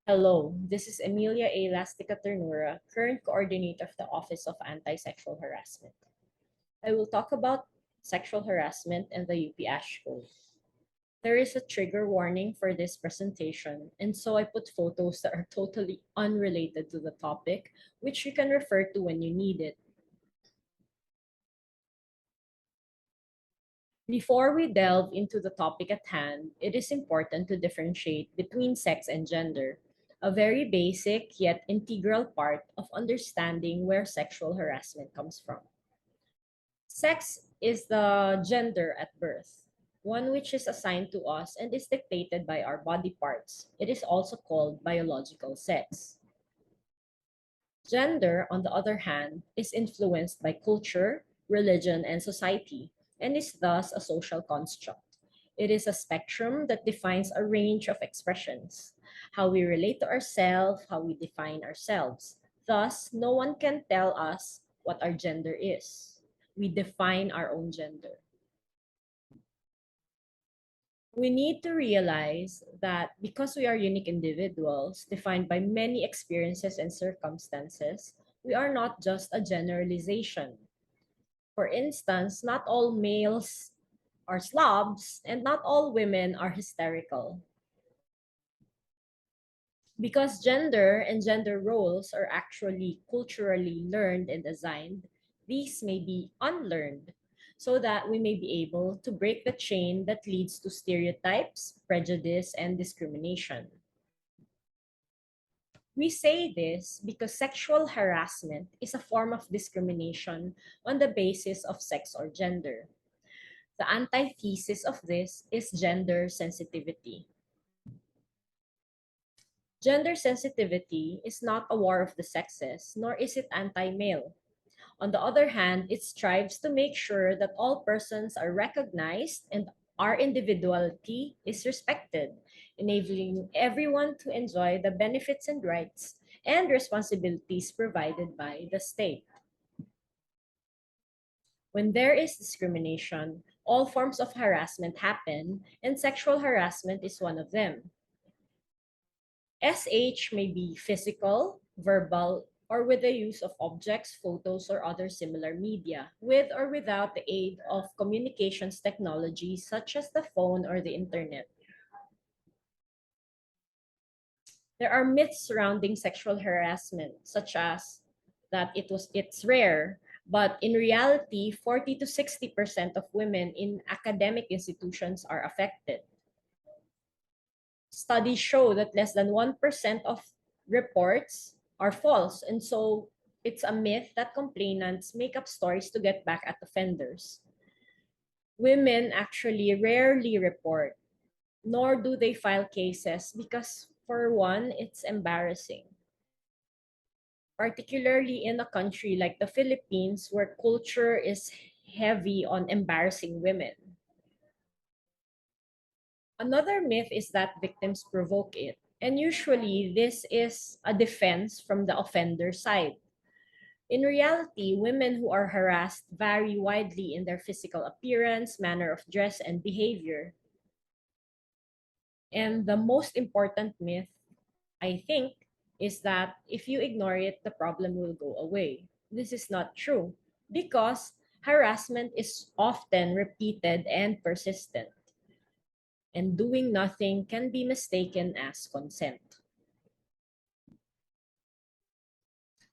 Hello, this is Emilia A. Lastica-Ternura, current coordinator of the Office of Anti-Sexual Harassment. I will talk about sexual harassment and the UP Ash Code. There is a trigger warning for this presentation, and so I put photos that are totally unrelated to the topic, which you can refer to when you need it. Before we delve into the topic at hand, it is important to differentiate between sex and gender, a very basic yet integral part of understanding where sexual harassment comes from. Sex is the gender at birth, one which is assigned to us and is dictated by our body parts. It is also called biological sex. Gender, on the other hand, is influenced by culture, religion, and society, and is thus a social construct. It is a spectrum that defines a range of expressions, how we relate to ourselves, how we define ourselves. Thus, no one can tell us what our gender is. We define our own gender. We need to realize that because we are unique individuals defined by many experiences and circumstances, we are not just a generalization. For instance, not all males are slobs and not all women are hysterical. Because gender and gender roles are actually culturally learned and assigned, these may be unlearned so that we may be able to break the chain that leads to stereotypes, prejudice, and discrimination. We say this because sexual harassment is a form of discrimination on the basis of sex or gender. The antithesis of this is gender sensitivity. Gender sensitivity is not a war of the sexes, nor is it anti-male. On the other hand, it strives to make sure that all persons are recognized and our individuality is respected, enabling everyone to enjoy the benefits and rights and responsibilities provided by the state. When there is discrimination, all forms of harassment happen, and sexual harassment is one of them. SH may be physical, verbal, or with the use of objects, photos, or other similar media, with or without the aid of communications technology such as the phone or the internet. There are myths surrounding sexual harassment, such as that it's rare, but in reality, 40 to 60% of women in academic institutions are affected. Studies show that less than 1% of reports are false. And so it's a myth that complainants make up stories to get back at offenders. Women actually rarely report, nor do they file cases because, for one, it's embarrassing. Particularly in a country like the Philippines, where culture is heavy on embarrassing women. Another myth is that victims provoke it, and usually this is a defense from the offender side. In reality, women who are harassed vary widely in their physical appearance, manner of dress, and behavior. And the most important myth, I think, is that if you ignore it, the problem will go away. This is not true because harassment is often repeated and persistent, and doing nothing can be mistaken as consent.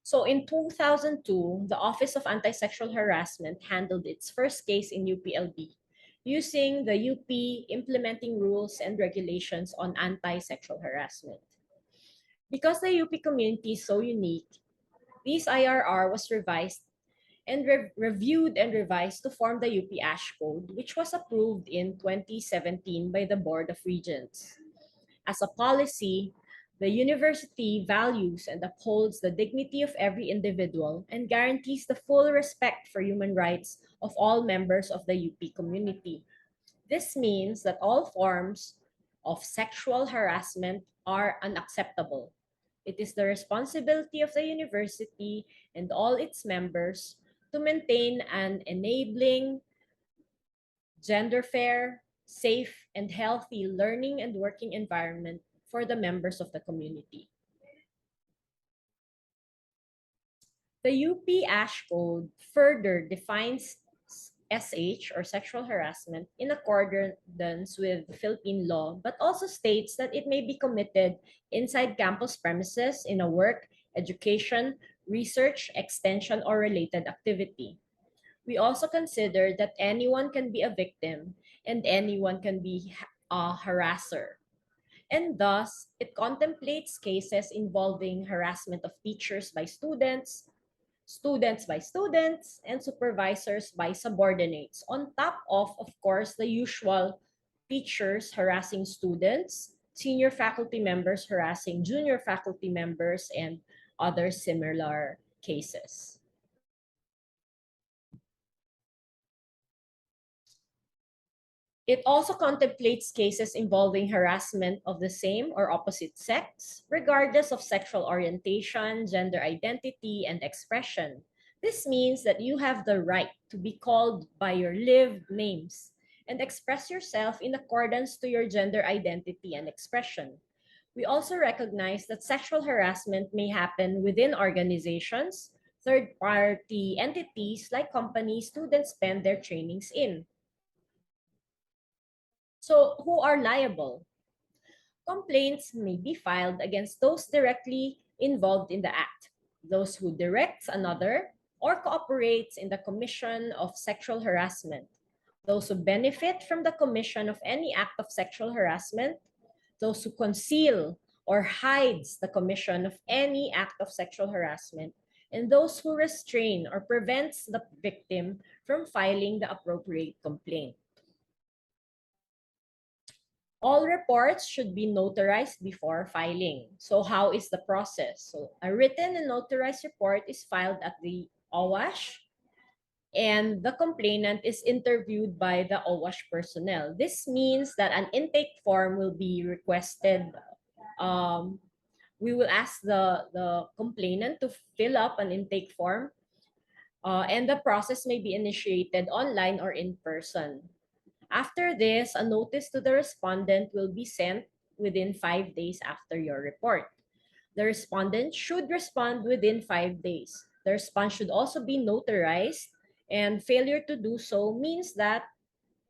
So in 2002, the Office of Anti-Sexual Harassment handled its first case in UPLB using the UP implementing rules and regulations on anti-sexual harassment. Because the UP community is so unique, this IRR was revised and reviewed and revised to form the UP Ash Code, which was approved in 2017 by the Board of Regents. As a policy, the university values and upholds the dignity of every individual and guarantees the full respect for human rights of all members of the UP community. This means that all forms of sexual harassment are unacceptable. It is the responsibility of the university and all its members to maintain an enabling, gender fair, safe, and healthy learning and working environment for the members of the community. The UP Ash Code further defines SH or sexual harassment in accordance with Philippine law, but also states that it may be committed inside campus premises in a work, education, research, extension, or related activity. We also consider that anyone can be a victim and anyone can be a harasser. And thus, it contemplates cases involving harassment of teachers by students, students by students, and supervisors by subordinates, on top of course, the usual teachers harassing students, senior faculty members harassing junior faculty members, and other similar cases. It also contemplates cases involving harassment of the same or opposite sex, regardless of sexual orientation, gender identity, and expression. This means that you have the right to be called by your lived names and express yourself in accordance to your gender identity and expression. We also recognize that sexual harassment may happen within organizations, third-party entities like companies students spend their trainings in. So, who are liable? Complaints may be filed against those directly involved in the act, those who direct another or cooperates in the commission of sexual harassment, those who benefit from the commission of any act of sexual harassment, those who conceal or hides the commission of any act of sexual harassment, and those who restrain or prevents the victim from filing the appropriate complaint. All reports should be notarized before filing. So how is the process? So a written and notarized report is filed at the OWASH, and the complainant is interviewed by the OWASH personnel. This means that an intake form will be requested. We will ask the complainant to fill up an intake form, and the process may be initiated online or in person. After this, a notice to the respondent will be sent within 5 days after your report. The respondent should respond within 5 days. The response should also be notarized, and failure to do so means that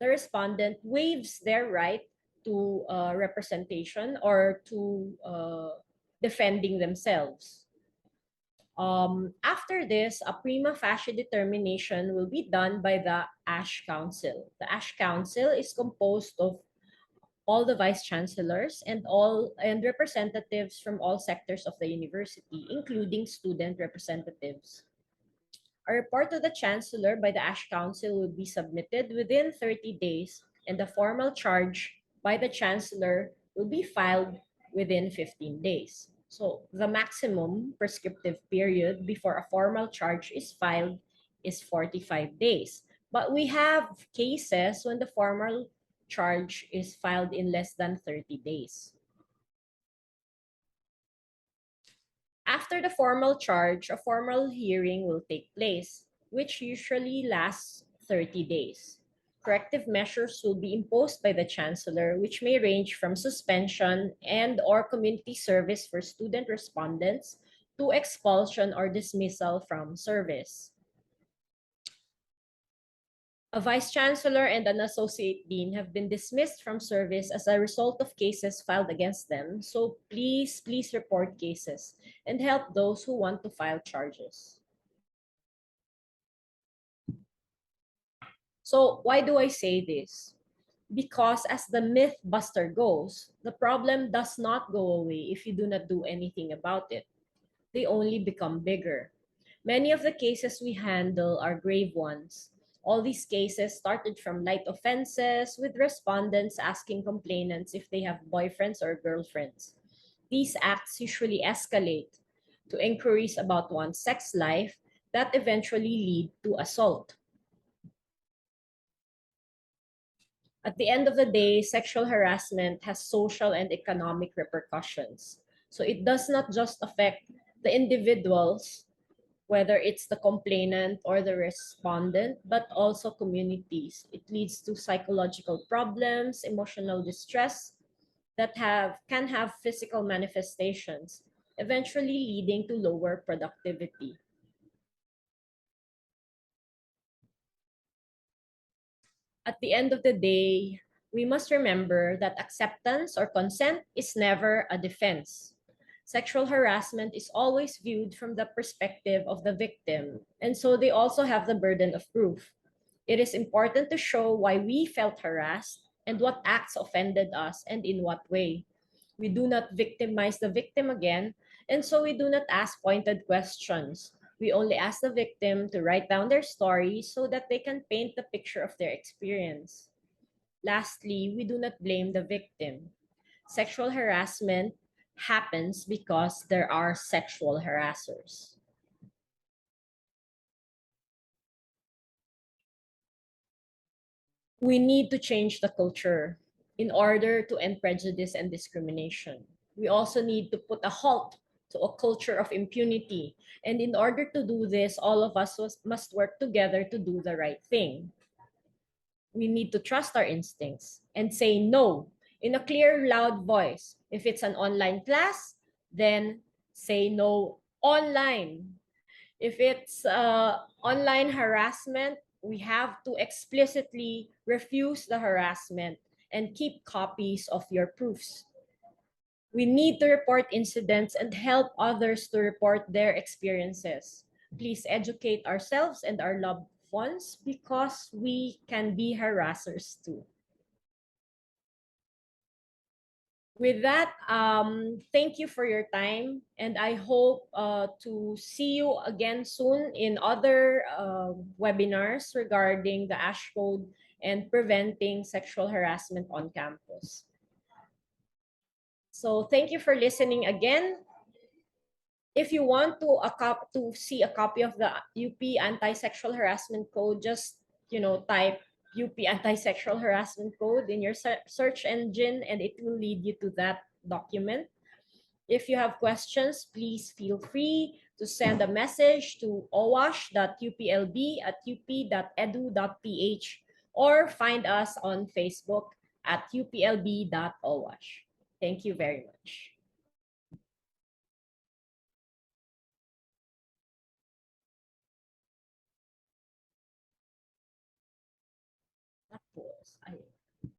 the respondent waives their right to representation or to defending themselves. After this, a prima facie determination will be done by the ASH Council. The ASH Council is composed of all the vice chancellors and representatives from all sectors of the university, including student representatives. A report to the chancellor by the ASH Council will be submitted within 30 days, and the formal charge by the chancellor will be filed within 15 days. So the maximum prescriptive period before a formal charge is filed is 45 days. But we have cases when the formal charge is filed in less than 30 days. After the formal charge, a formal hearing will take place, which usually lasts 30 days. Corrective measures will be imposed by the chancellor, which may range from suspension and or community service for student respondents to expulsion or dismissal from service. A vice chancellor and an associate dean have been dismissed from service as a result of cases filed against them. So please report cases and help those who want to file charges. So why do I say this? Because as the myth buster goes, the problem does not go away if you do not do anything about it. They only become bigger. Many of the cases we handle are grave ones. All these cases started from light offenses, with respondents asking complainants if they have boyfriends or girlfriends. These acts usually escalate to inquiries about one's sex life that eventually lead to assault. At the end of the day, sexual harassment has social and economic repercussions. So it does not just affect the individuals, whether it's the complainant or the respondent, but also communities. It leads to psychological problems, emotional distress, that have can have physical manifestations, eventually leading to lower productivity. At the end of the day, we must remember that acceptance or consent is never a defense. Sexual harassment is always viewed from the perspective of the victim, and so they also have the burden of proof. It is important to show why we felt harassed and what acts offended us and in what way. We do not victimize the victim again, and so we do not ask pointed questions. We only ask the victim to write down their story so that they can paint the picture of their experience. Lastly, we do not blame the victim. Sexual harassment happens because there are sexual harassers. We need to change the culture in order to end prejudice and discrimination. We also need to put a halt to a culture of impunity. And in order to do this, all of us must work together to do the right thing. We need to trust our instincts and say no in a clear, loud voice. If it's an online class, then say no online. If it's online harassment, we have to explicitly refuse the harassment and keep copies of your proofs. We need to report incidents and help others to report their experiences. Please educate ourselves and our loved ones because we can be harassers too. With that, thank you for your time, and I hope to see you again soon in other webinars regarding the ASH code and preventing sexual harassment on campus. So thank you for listening again. If you want to see a copy of the UP Anti-Sexual Harassment Code, just type UP Anti-Sexual Harassment Code in your search engine, and it will lead you to that document. If you have questions, please feel free to send a message to owash.uplb@up.edu.ph or find us on Facebook at uplb.owash. Thank you very much. Tapos, ayun.